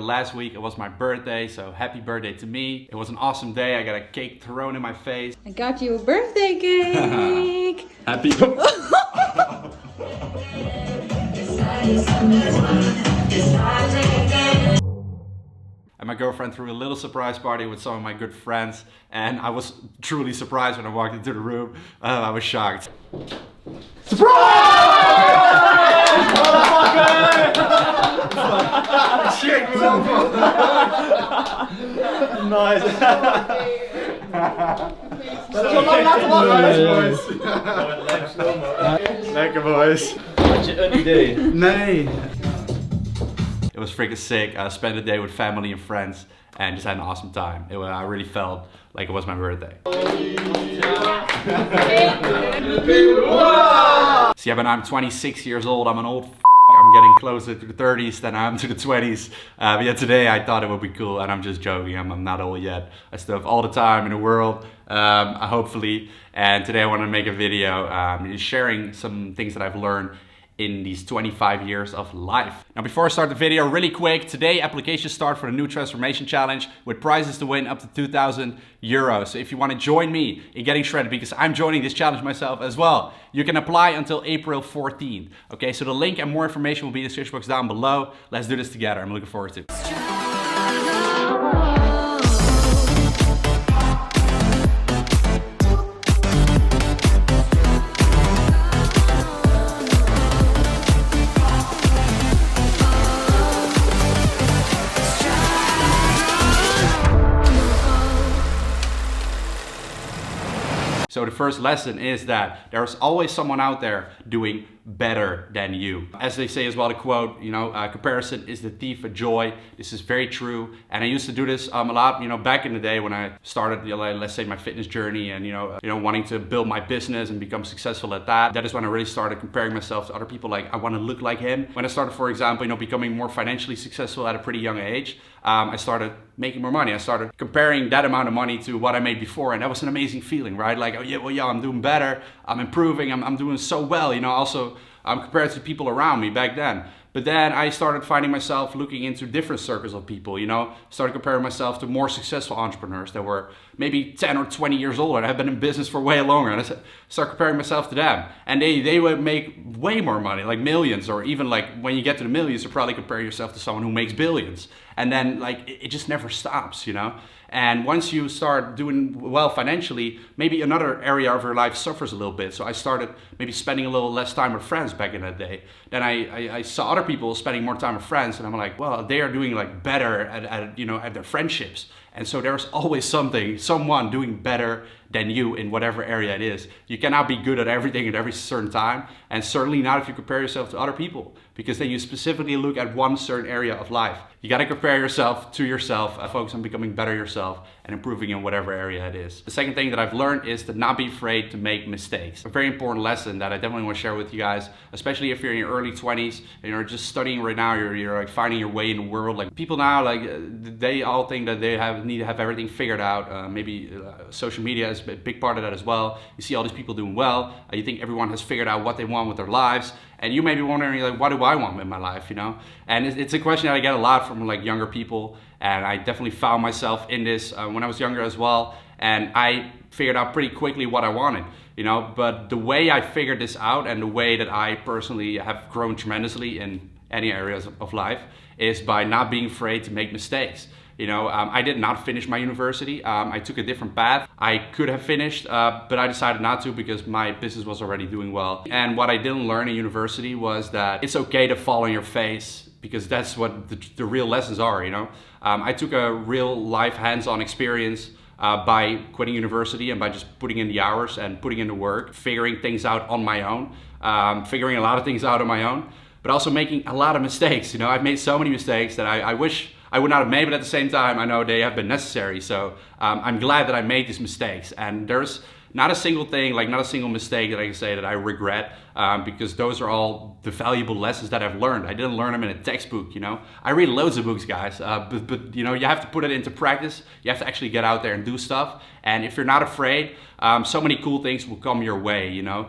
Last week it was my birthday, so happy birthday to me. It was an awesome day. I got a cake thrown in my face. I got you a birthday cake. Happy. And my girlfriend threw a little surprise party with some of my good friends, and I was truly surprised when I walked into the room. I was shocked. Surprise! Nice. Lekker boys. Had je een idee? Nee. It was freaking sick. I spent the day with family and friends and just had an awesome time. I really felt like it was my birthday. See, I'm 26 years old. I'm an old f***. I'm getting closer to the 30s than I am to the 20s. But yeah, today I thought it would be cool, and I'm just joking. I'm not old yet. I still have all the time in the world, hopefully. And today I want to make a video sharing some things that I've learned in these 25 years of life. Now before I start the video, really quick, today applications start for the new transformation challenge with prizes to win up to 2,000 euros. So if you want to join me in getting shredded, because I'm joining this challenge myself as well, you can apply until April 14th. Okay, so the link and more information will be in the description box down below. Let's do this together. I'm looking forward to it. So the first lesson is that there's always someone out there doing better than you. As they say as well, the quote, comparison is the thief of joy. This is very true. And I used to do this a lot, back in the day when I started, let's say my fitness journey and, wanting to build my business and become successful at that. That is when I really started comparing myself to other people. Like I want to look like him. When I started, for example, becoming more financially successful at a pretty young age, I started making more money. I started comparing that amount of money to what I made before. And that was an amazing feeling, right? Like, oh yeah, I'm doing better. I'm improving. I'm doing so well, also compared to people around me back then. But then I started finding myself looking into different circles of people, started comparing myself to more successful entrepreneurs that were maybe 10 or 20 years older and have been in business for way longer. And I started comparing myself to them. And they would make way more money, like millions, or even like when you get to the millions, you probably compare yourself to someone who makes billions. And then like, it just never stops, And once you start doing well financially, maybe another area of your life suffers a little bit. So I started maybe spending a little less time with friends back in that day. Then I saw other people spending more time with friends, and I'm like, well, they are doing like better at their friendships. And so there's always someone doing better than you in whatever area it is. You cannot be good at everything at every certain time, and certainly not if you compare yourself to other people, because then you specifically look at one certain area of life. You gotta compare yourself to yourself, focus on becoming better yourself and improving in whatever area it is. The second thing that I've learned is to not be afraid to make mistakes. A very important lesson that I definitely want to share with you guys, especially if you're in your early 20s and you're just studying right now, you're like finding your way in the world. Like people now, they all think that they need to have everything figured out. Maybe social media is a big part of that as well. You see all these people doing well. You think everyone has figured out what they want with their lives. And you may be wondering, like, what do I want in my life, And it's a question that I get a lot from like younger people. And I definitely found myself in this when I was younger as well. And I figured out pretty quickly what I wanted, But the way I figured this out and the way that I personally have grown tremendously in any areas of life is by not being afraid to make mistakes. I did not finish my university. I took a different path. I could have finished, but I decided not to because my business was already doing well. And what I didn't learn in university was that it's okay to fall on your face, because that's what the real lessons are, I took a real life hands-on experience by quitting university and by just putting in the hours and putting in the work, figuring things out on my own, figuring a lot of things out on my own, but also making a lot of mistakes. I've made so many mistakes that I wish I would not have made, but at the same time, I know they have been necessary. So I'm glad that I made these mistakes. And there's Not a single thing, like not a single mistake that I can say that I regret, because those are all the valuable lessons that I've learned. I didn't learn them in a textbook, you know. I read loads of books, guys, but you know, you have to put it into practice. You have to actually get out there and do stuff. And if you're not afraid, so many cool things will come your way, you know,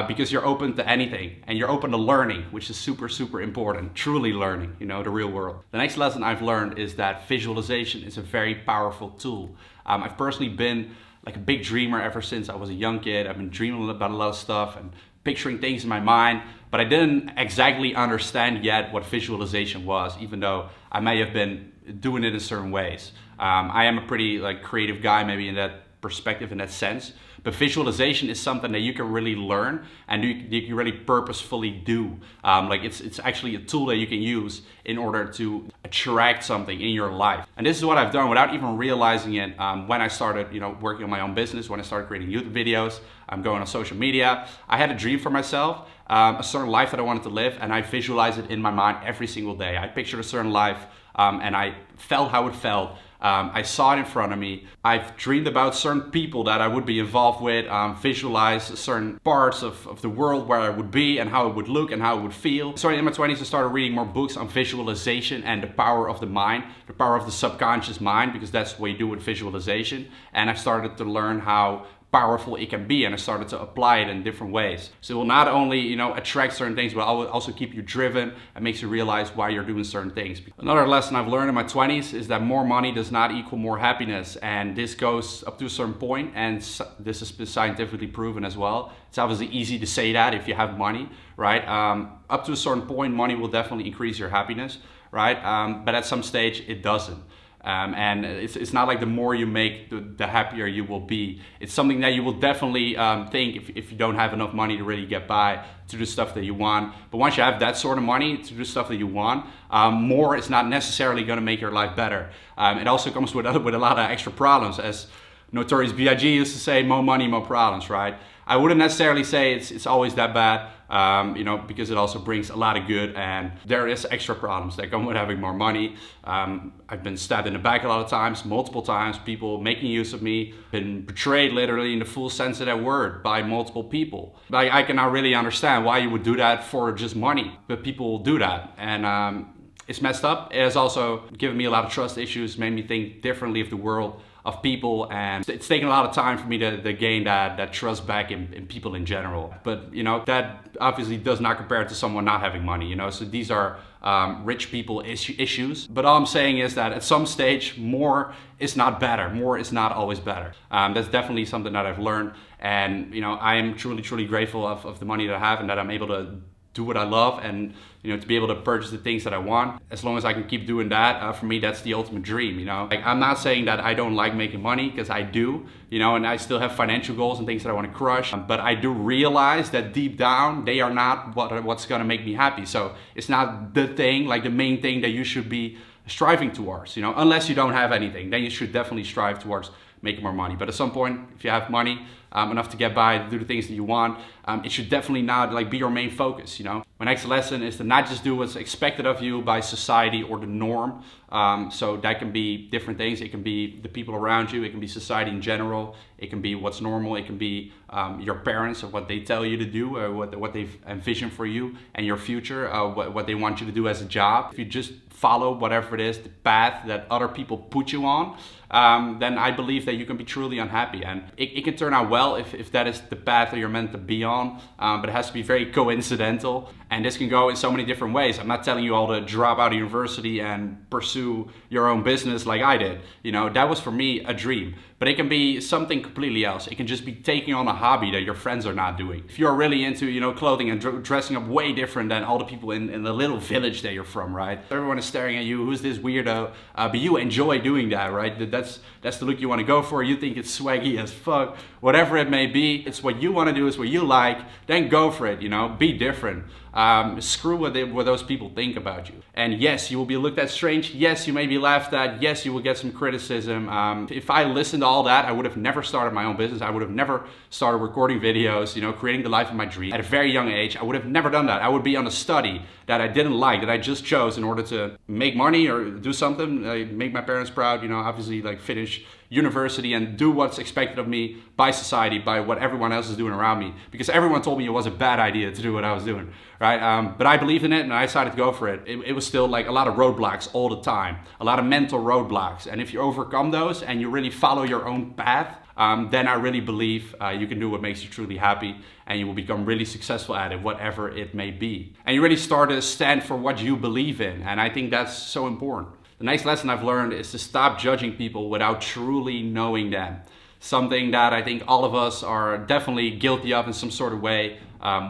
because you're open to anything and you're open to learning, which is super, super important. Truly learning, you know, the real world. The next lesson I've learned is that visualization is a very powerful tool. I've personally been like a big dreamer ever since I was a young kid. I've been dreaming about a lot of stuff and picturing things in my mind, but I didn't exactly understand yet what visualization was, even though I may have been doing it in certain ways. I am a pretty like creative guy, maybe in that perspective, in that sense, but visualization is something that you can really learn and you can really purposefully do. Like it's actually a tool that you can use in order to attract something in your life. And this is what I've done without even realizing it. When I started, you know, working on my own business, when I started creating YouTube videos, I'm going on social media, I had a dream for myself, a certain life that I wanted to live, and I visualized it in my mind every single day. I pictured a certain life, and I felt how it felt. I saw it in front of me. I've dreamed about certain people that I would be involved with, visualized certain parts of the world where I would be and how it would look and how it would feel. So in my 20s, I started reading more books on visualization and the power of the mind, the power of the subconscious mind, because that's what you do with visualization. And I started to learn how powerful it can be, and I started to apply it in different ways. So it will not only, you know, attract certain things, but also keep you driven and makes you realize why you're doing certain things. Another lesson I've learned in my 20s is that more money does not equal more happiness, and this goes up to a certain point, and this has been scientifically proven as well. It's obviously easy to say that if you have money, right? Up to a certain point, money will definitely increase your happiness, right? But at some stage, it doesn't. And it's not like the more you make, the happier you will be. It's something that you will definitely think if you don't have enough money to really get by, to do stuff that you want. But once you have that sort of money to do stuff that you want, more is not necessarily going to make your life better. It also comes with a lot of extra problems. As Notorious B.I.G. used to say, more money, more problems, right? I wouldn't necessarily say it's always that bad, you know, because it also brings a lot of good, and there is extra problems that come with having more money. I've been stabbed in the back a lot of times, multiple times, people making use of me, been betrayed literally in the full sense of that word by multiple people. Like, I cannot really understand why you would do that for just money, but people will do that. And it's messed up. It has also given me a lot of trust issues, made me think differently of the world, of people, and it's taken a lot of time for me to gain that trust back in people in general. But you know, that obviously does not compare to someone not having money, you know, so these are rich people issues. But all I'm saying is that at some stage, more is not better. More is not always better. That's definitely something that I've learned, and you know, I am truly grateful of the money that I have and that I'm able to do what I love, and you know, to be able to purchase the things that I want. As long as I can keep doing that, for me, that's the ultimate dream, you know. Like, I'm not saying that I don't like making money, because I do, you know, and I still have financial goals and things that I want to crush, but I do realize that deep down, they are not what's gonna make me happy. So it's not the thing, like the main thing that you should be striving towards, you know, unless you don't have anything, then you should definitely strive towards making more money. But at some point, if you have money, enough to get by, to do the things that you want, it should definitely not like be your main focus, you know. My next lesson is to not just do what's expected of you by society or the norm. So that can be different things. It can be the people around you. It can be society in general. It can be what's normal. It can be your parents, or what they tell you to do, or what they've envisioned for you and your future, what they want you to do as a job. If you just follow whatever it is, the path that other people put you on, then I believe that you can be truly unhappy. And it can turn out well if that is the path that you're meant to be on, but it has to be very coincidental. And this can go in so many different ways. I'm not telling you all to drop out of university and pursue your own business like I did. You know, that was for me a dream. But it can be something completely else. It can just be taking on a hobby that your friends are not doing. If you're really into, you know, clothing and dressing up way different than all the people in the little village that you're from, right? Everyone is staring at you, who's this weirdo? But you enjoy doing that, right? That's the look you want to go for. You think it's swaggy as fuck. Whatever it may be, it's what you want to do, it's what you like, then go for it, you know, be different. Screw what those people think about you. And yes, you will be looked at strange. Yes, you may be laughed at. Yes, you will get some criticism. If I listened to all that, I would have never started my own business. I would have never started recording videos, you know, creating the life of my dream. At a very young age, I would have never done that. I would be on a study that I didn't like, that I just chose in order to make money or do something, make my parents proud, you know, obviously like finish university and do what's expected of me by society, by what everyone else is doing around me, because everyone told me it was a bad idea to do what I was doing, right? But I believed in it and I decided to go for it. It was still like a lot of roadblocks all the time, a lot of mental roadblocks. And if you overcome those and you really follow your own path, then I really believe you can do what makes you truly happy, and you will become really successful at it, whatever it may be. And you really start to stand for what you believe in, and I think that's so important. The next lesson I've learned is to stop judging people without truly knowing them. Something that I think all of us are definitely guilty of in some sort of way,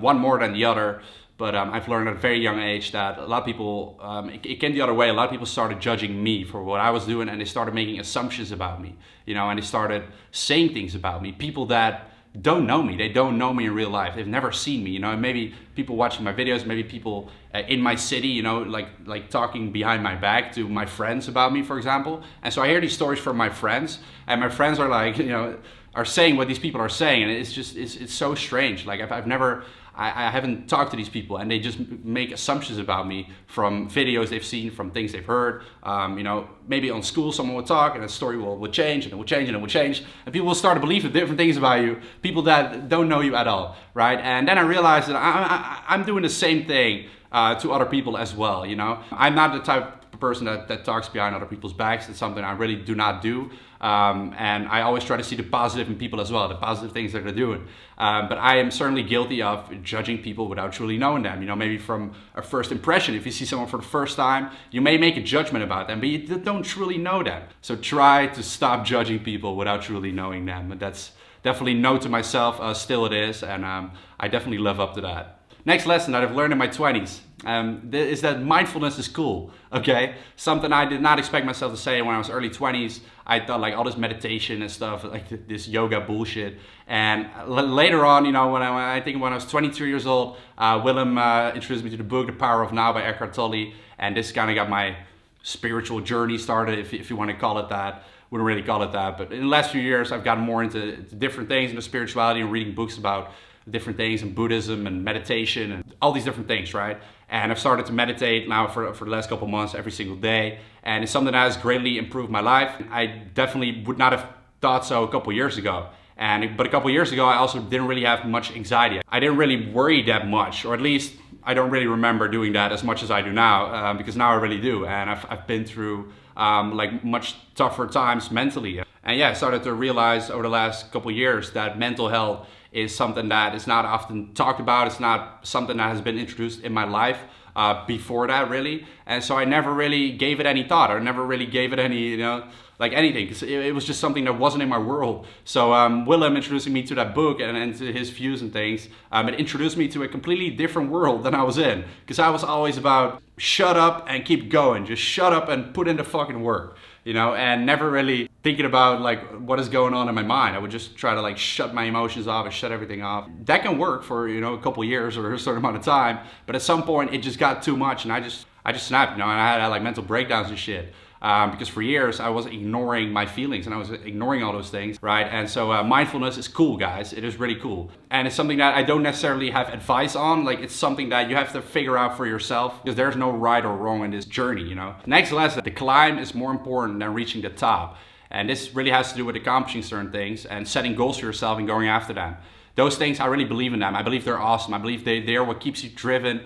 one more than the other. But I've learned at a very young age that a lot of people, it came the other way. A lot of people started judging me for what I was doing, and they started making assumptions about me, you know, and they started saying things about me. People that don't know me, they don't know me in real life. They've never seen me, you know, and maybe people watching my videos, maybe people in my city, you know, like talking behind my back to my friends about me, for example. And so I hear these stories from my friends, and my friends are like, you know, are saying what these people are saying, and it's just, it's so strange. Like I haven't talked to these people, and they just make assumptions about me from videos they've seen, from things they've heard. You know, maybe on school someone will talk and a story will change, and it will change, and it will change, and people will start to believe different things about you, people that don't know you at all, right? And then I realized that I'm doing the same thing to other people as well, you know? I'm not the type of person that talks behind other people's backs. It's something I really do not do. And I always try to see the positive in people as well, the positive things that they're doing. But I am certainly guilty of judging people without truly knowing them. You know, maybe from a first impression, if you see someone for the first time, you may make a judgment about them, but you don't truly know them. So try to stop judging people without truly knowing them. And that's definitely note to myself, still it is, and I definitely live up to that. Next lesson that I've learned in my 20s is that mindfulness is cool, okay? Something I did not expect myself to say when I was early 20s. I thought like all this meditation and stuff, like this yoga bullshit. And later on, you know, when I was 22 years old, Willem introduced me to the book, The Power of Now by Eckhart Tolle. And this kind of got my spiritual journey started, if you want to call it that. Wouldn't really call it that, but in the last few years, I've gotten more into different things, into spirituality and reading books about different things in Buddhism and meditation and all these different things, right? And I've started to meditate now for the last couple months every single day. And it's something that has greatly improved my life. I definitely would not have thought so a couple years ago. But a couple years ago, I also didn't really have much anxiety. I didn't really worry that much, or at least I don't really remember doing that as much as I do now, because now I really do. And I've been through like much tougher times mentally. And yeah, I started to realize over the last couple years that mental health is something that is not often talked about. It's not something that has been introduced in my life before that, really. And so I never really gave it any thought, or never really gave it any, you know, like anything, because it was just something that wasn't in my world. So Willem introducing me to that book and to his views and things, it introduced me to a completely different world than I was in, because I was always about shut up and keep going, just shut up and put in the fucking work, you know, and never really thinking about like what is going on in my mind. I would just try to like shut my emotions off and shut everything off. That can work for, you know, a couple years or a certain amount of time, but at some point it just got too much, and I just snapped, you know, and I had like mental breakdowns and shit. Because for years I was ignoring my feelings and I was ignoring all those things, right? And so mindfulness is cool, guys. It is really cool. And it's something that I don't necessarily have advice on. Like, it's something that you have to figure out for yourself, because there's no right or wrong in this journey, you know? Next lesson, the climb is more important than reaching the top. And this really has to do with accomplishing certain things and setting goals for yourself and going after them. Those things, I really believe in them. I believe they're awesome. I believe they're what keeps you driven.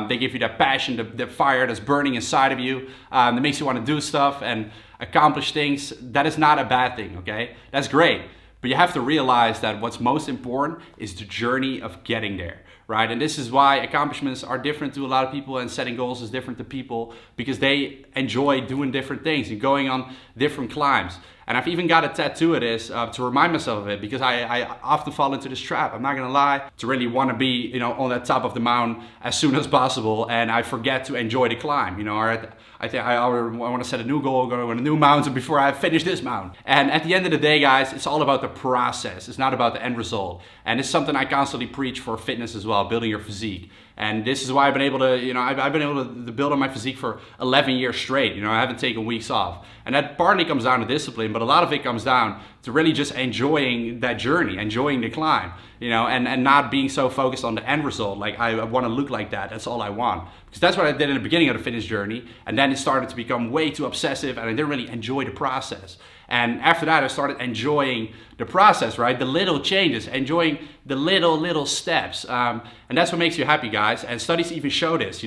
They give you that passion, the fire that's burning inside of you, that makes you want to do stuff and accomplish things. That is not a bad thing, okay? That's great. But you have to realize that what's most important is the journey of getting there, right? And this is why accomplishments are different to a lot of people, and setting goals is different to people, because they enjoy doing different things and going on different climbs. And I've even got a tattoo of this to remind myself of it, because I often fall into this trap. I'm not gonna lie, to really want to be, you know, on that top of the mountain as soon as possible, and I forget to enjoy the climb. You know, or I think I want to set a new goal, go on a new mountain before I finish this mountain. And at the end of the day, guys, it's all about the process. It's not about the end result. And it's something I constantly preach for fitness as well, building your physique. And this is why I've been able to, I've been able to build on my physique for 11 years straight. I haven't taken weeks off. And that partly comes down to discipline, but a lot of it comes down to really just enjoying that journey, enjoying the climb, and not being so focused on the end result. Like, I want to look like that. That's all I want. Because that's what I did in the beginning of the fitness journey. And then it started to become way too obsessive and I didn't really enjoy the process. And after that, I started enjoying the process, right? The little changes, enjoying the little steps. And that's what makes you happy, guys. And studies even show this,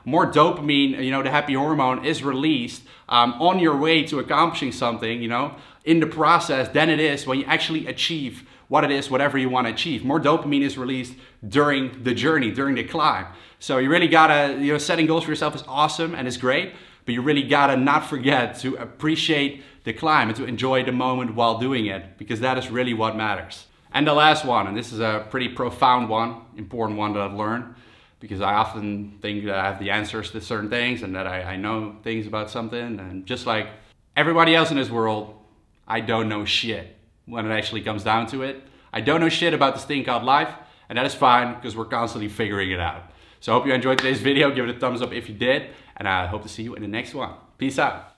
more dopamine, the happy hormone is released on your way to accomplishing something, in the process than it is when you actually achieve what it is, whatever you want to achieve. More dopamine is released during the journey, during the climb. So you really gotta, setting goals for yourself is awesome and it's great, but you really gotta not forget to appreciate the climb and to enjoy the moment while doing it, because that is really what matters. And the last one, and this is a pretty profound one, important one that I've learned, because I often think that I have the answers to certain things and that I know things about something, and just like everybody else in this world, I don't know shit when it actually comes down to it. I don't know shit about this thing called life, and that is fine because we're constantly figuring it out. So I hope you enjoyed today's video. Give it a thumbs up if you did, and I hope to see you in the next one. Peace out.